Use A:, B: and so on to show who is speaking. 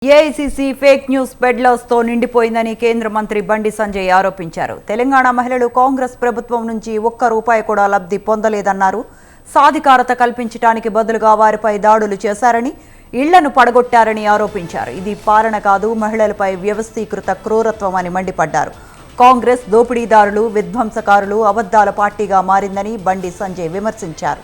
A: AICC fake news పెడ్లర్స్తో నిండిపోయిందని కేంద్ర మంత్రి బండి సంజయ్ ఆరోపించారు. తెలంగాణ మహిళలు కాంగ్రెస్ ప్రభుత్వం నుంచి ఒక్క రూపాయి కూడా లబ్ధి పొందలేదన్నారు. సాధికారత కల్పించడానికి బదులుగా వారిపై దాడులు చేశారని, ఇళ్లను పడగొట్టారని ఆరోపించారు. ఇది పాలన కాదు, మహిళలపై వ్యవస్థీకృత క్రూరత్వం అని మండిపడ్డారు. కాంగ్రెస్ దోపిడీదారులు, విధ్వంసకారులు, అబద్ధాల పార్టీగా మారిందని బండి సంజయ్ విమర్శించారు.